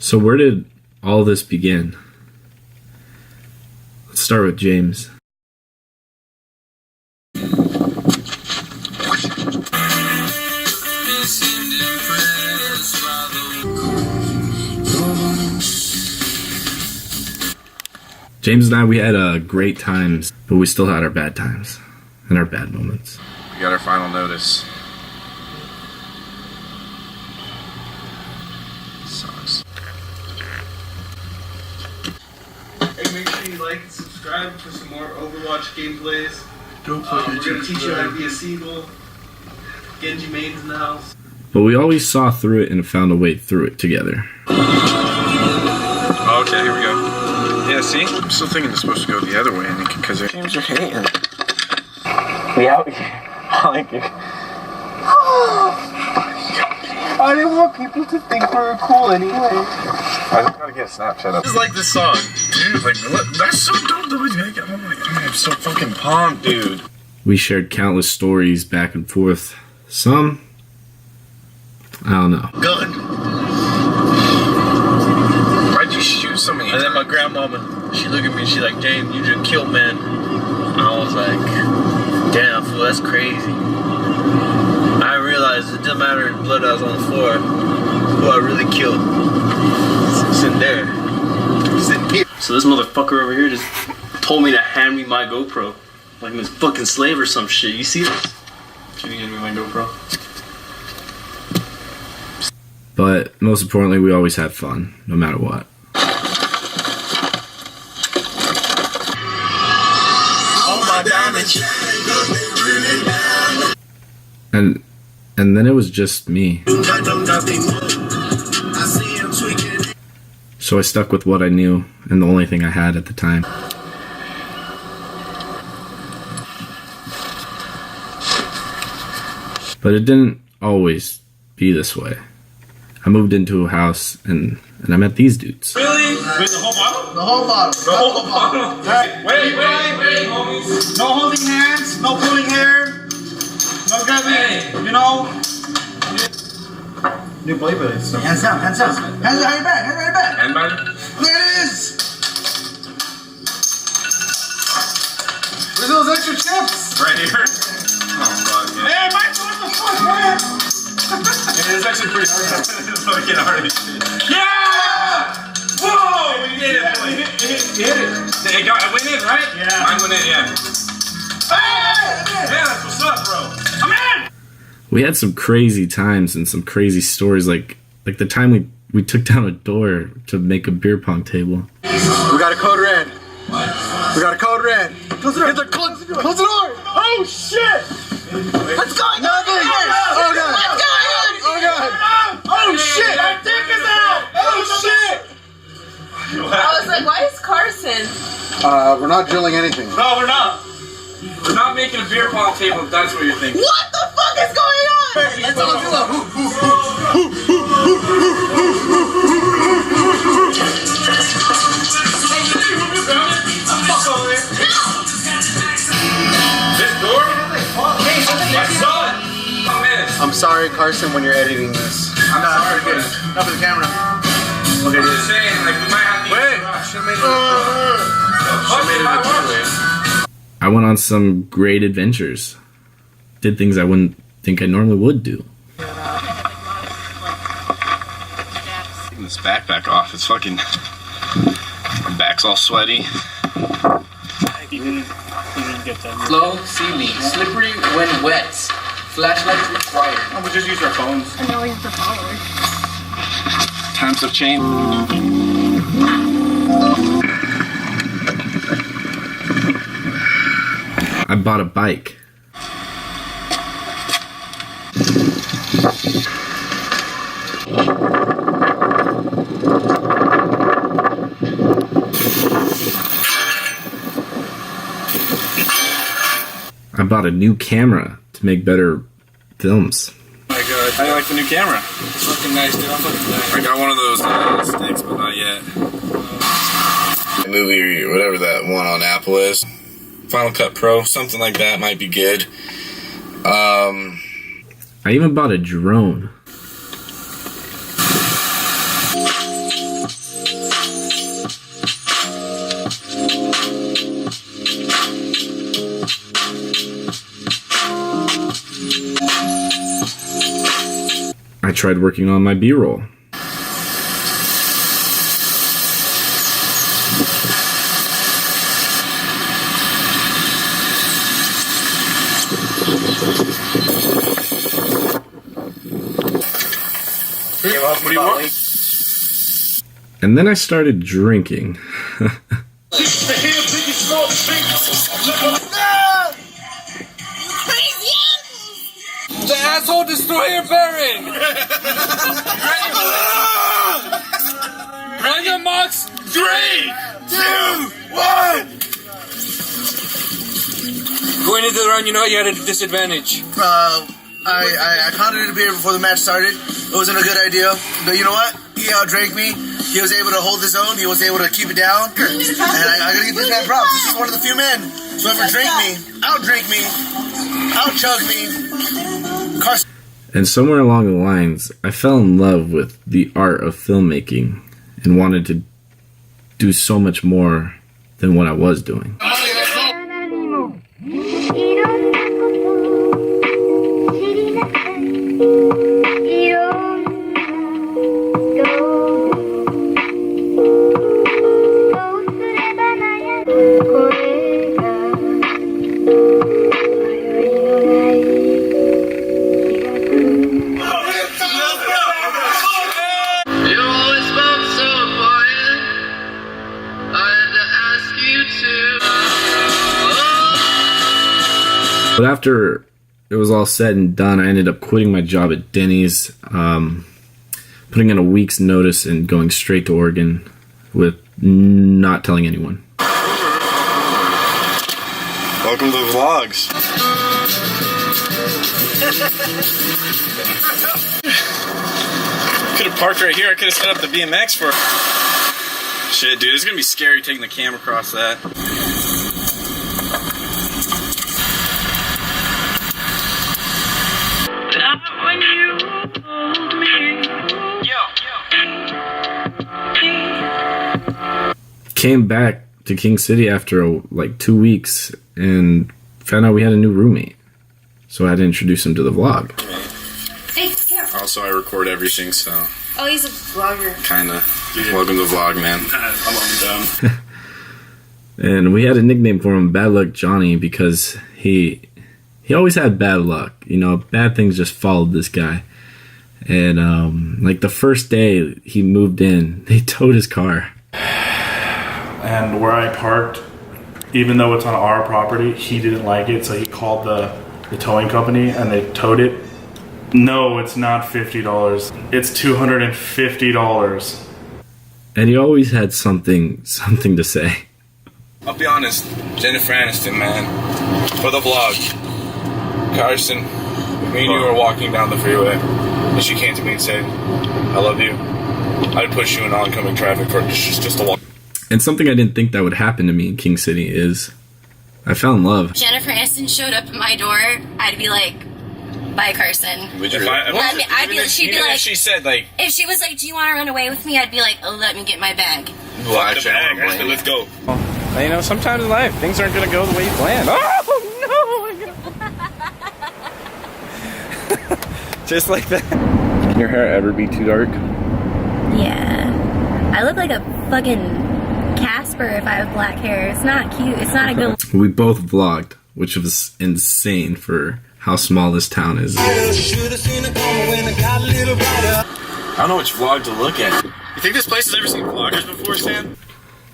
So where did all this begin? Let's start with James. James and I, we had great times, but we still had our bad times and our bad moments. We got our final notice. Sucks. Hey, make sure you like and subscribe for some more Overwatch gameplays. Don't fucking We're gonna teach you how to be a Seagull. Genji Main's in the house. But we always saw through it and found a way through it together. Okay, here we go. Yeah, see? I'm still thinking it's supposed to go the other way, because their games are hating. We out here. I like it. I didn't want people to think we were cool anyway. I just gotta get a Snapchat up. This is like this song. Dude, like, that's so dope. Oh my god, I'm so fucking pumped, dude. We shared countless stories back and forth. Some, I don't know. Gun. Why'd you shoot so many And then my grandmama, she looked at me, she like, James, you just killed man. And I was like, damn, fool, that's crazy. I realized it doesn't matter the blood that was on the floor, who I really killed. It's in there. It's in here. So this motherfucker over here just told me to hand me my GoPro. Like I'm his fucking slave or some shit. You see this? Can you hand me my GoPro? But most importantly, we always had fun, no matter what. And then it was just me. So I stuck with what I knew and the only thing I had at the time. But it didn't always be this way. I moved into a house and I met these dudes. Really? Wait, the whole bottle? The whole bottle. The whole bottle? Hey, Wait, homies. no holding hands, no pulling hair, no grabbing, you know. New boy, but it's hands down, hands down. Hands behind your back, hands behind your back. And by There it is. Where's those extra chips? right here. Oh fuck, yeah. Hey, Mike, what the fuck, man? It's actually pretty hard. It's fucking hard as shit. Yeah! Whoa! We did it, boy. Hit it. It went in, right? Yeah. Mine went in, yeah. Hey! Yeah, that's what's up, bro. I'm in! We had some crazy times and some crazy stories, like the time we took down a door to make a beer pong table. We got a code red. We got a code red. Close the door. Close the door. Oh shit! What's going on? Nothing. Oh god. What's going on? Oh god. Oh shit! My dick is out. Oh shit! I was like, why is Carson? We're not drilling anything. No, we're not. We're not making a beer pong table if that's what you're thinking. What the fuck is going on? Let's all do a This door? My son! I'm sorry, Carson, when you're editing this. I'm sorry, but Not for the camera. I'm just saying, like, we might have to Should've made it. I went on some great adventures. Did things I wouldn't think I normally would do. Taking this backpack off, it's fucking... My back's all sweaty. Flow, see me. Slippery when wet. Flashlights required. Oh, we'll just use our phones. I know we have to follow. Times have changed. I bought a bike. I bought a new camera to make better films. How do you like the new camera? It's fucking nice, dude. I got one of those sticks, but not yet. Movie, whatever that one on Apple is. Final Cut Pro, something like that might be good. I even bought a drone. tried working on my B-roll. What do you want? And then I started drinking. The asshole destroyer Baron! Random Mox 3, 2, 1. Going into the round, you know you had a disadvantage. I pounded a beer before the match started. It wasn't a good idea, but you know what? He outdrank me. He was able to hold his own. He was able to keep it down. And I gotta give this man props. This is one of the few men who ever drank me, outdrank me, outchugged me. Carson. And somewhere along the lines, I fell in love with the art of filmmaking and wanted to do so much more than what I was doing. But after it was all said and done, I ended up quitting my job at Denny's, putting in a week's notice and going straight to Oregon with not telling anyone. Welcome to the vlogs. Could have parked right here. I could have set up the BMX for. Shit, dude, it's gonna be scary taking the camera across that. When you hold me. Came back to King City after like 2 weeks and found out we had a new roommate. So I had to introduce him to the vlog. Hey, here. Also, I record everything, so Oh, he's a vlogger. kinda. Welcome to the vlog, man. I'm done. And we had a nickname for him, Bad Luck Johnny, because he always had bad luck. You know, bad things just followed this guy. And like the first day he moved in, they towed his car. And where I parked, even though it's on our property, he didn't like it, so he called the towing company and they towed it. No, it's not $50. It's $250. And he always had something to say. I'll be honest, Jennifer Aniston, man. For the vlog, Carson, me and you were walking down the freeway, and she came to me and said, "I love you. I'd push you in oncoming traffic for just to walk." And something I didn't think that would happen to me in King City is I fell in love. Jennifer Aniston showed up at my door, I'd be like, "Bye, Carson." If she said like, if she was like, "Do you want to run away with me?" I'd be like, "Oh, let me get my bag." "Well, actually, Ashley, let's go." You know, sometimes in life things aren't gonna go the way you planned. Oh no! Just like that. Can your hair ever be too dark? Yeah, I look like a fucking Casper if I have black hair. It's not cute. It's not a good. We both vlogged, which was insane for how small this town is. I don't know which vlog to look at. You think this place has ever seen vloggers before, Stan?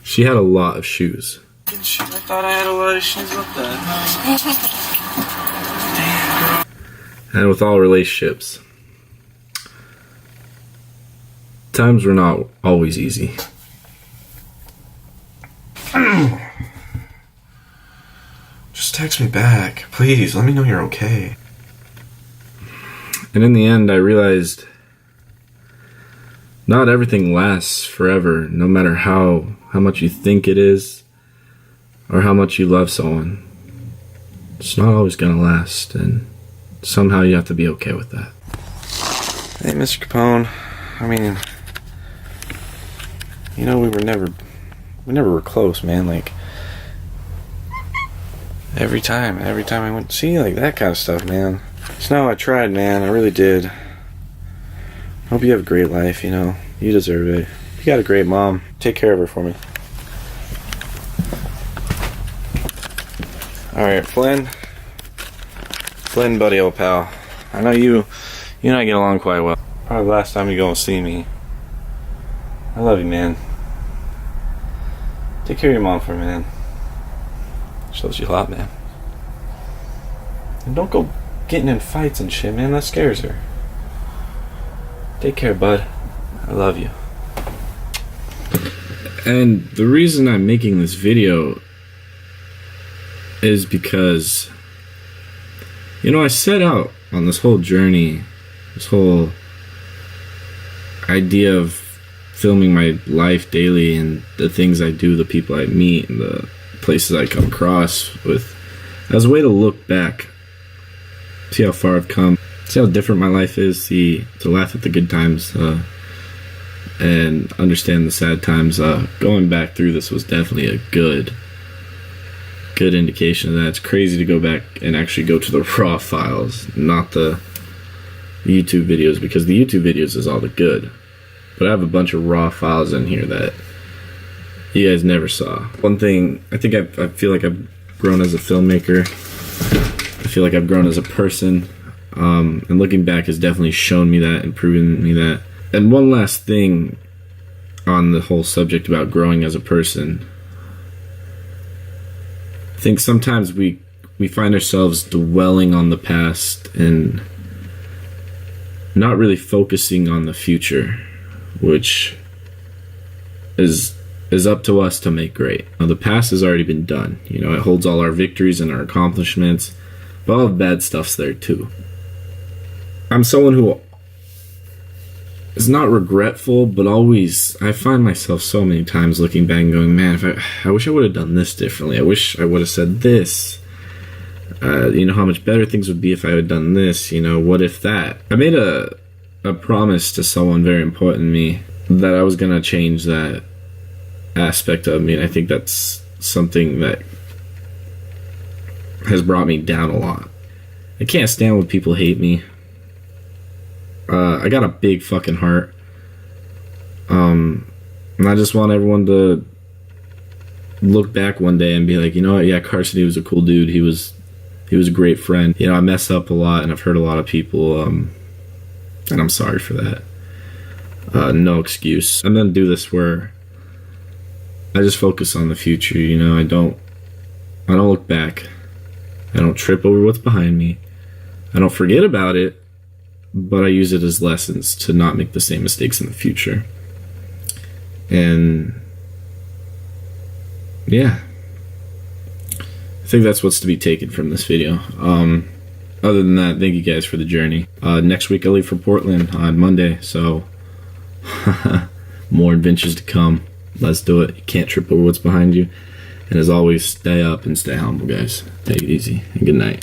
She had a lot of shoes. I thought I had a lot of shoes with that. And with all relationships, times were not always easy. Just text me back, please. Let me know you're okay. And in the end, I realized not everything lasts forever, no matter how much you think it is or how much you love someone. It's not always going to last, and somehow you have to be okay with that. Hey, Mr. Capone. I mean, you know, we never were close, man. Like, every time I went to see, like, that kind of stuff, man. So no, I tried, man. I really did. Hope you have a great life, you know. You deserve it. You got a great mom. Take care of her for me. Alright, Flynn. Flynn, buddy, old pal. I know you and I get along quite well. Probably the last time you go and see me. I love you, man. Take care of your mom for me, man. She loves you a lot, man. And don't go getting in fights and shit, man. That scares her. Take care, bud. I love you. And the reason I'm making this video is because, you know, I set out on this whole journey, this whole idea of filming my life daily and the things I do, the people I meet, and the places I come across with, as a way to look back, see how far I've come, see how different my life is, to laugh at the good times, and understand the sad times. Going back through this was definitely a good indication of that. It's crazy to go back and actually go to the raw files, not the YouTube videos, because the YouTube videos is all the good. But I have a bunch of raw files in here that you guys never saw. One thing, I think I feel like I've grown as a filmmaker. I feel like I've grown as a person. And looking back has definitely shown me that and proven me that. And one last thing on the whole subject about growing as a person. I think sometimes we find ourselves dwelling on the past and not really focusing on the future, which is up to us to make great. Now, the past has already been done. You know, it holds all our victories and our accomplishments, but all the bad stuff's there too. I'm someone who is not regretful, but always, I find myself so many times looking back and going, man, I wish I would have done this differently. I wish I would have said this. You know, how much better things would be if I had done this. You know, what if that? I made a promise to someone very important to me that I was going to change that aspect of me, and I think that's something that has brought me down a lot. I can't stand when people hate me. I got a big fucking heart. And I just want everyone to look back one day and be like, you know what, yeah, Carson, he was a cool dude. He was a great friend. You know, I messed up a lot and I've hurt a lot of people, and I'm sorry for that. No excuse. I'm gonna do this where I just focus on the future, you know. I don't look back. I don't trip over what's behind me. I don't forget about it. But I use it as lessons to not make the same mistakes in the future. And yeah, I think that's what's to be taken from this video. Other than that, thank you guys for the journey. Next week I leave for Portland on Monday, so more adventures to come. Let's do it. You can't trip over what's behind you. And as always, stay up and stay humble, guys. Take it easy and good night.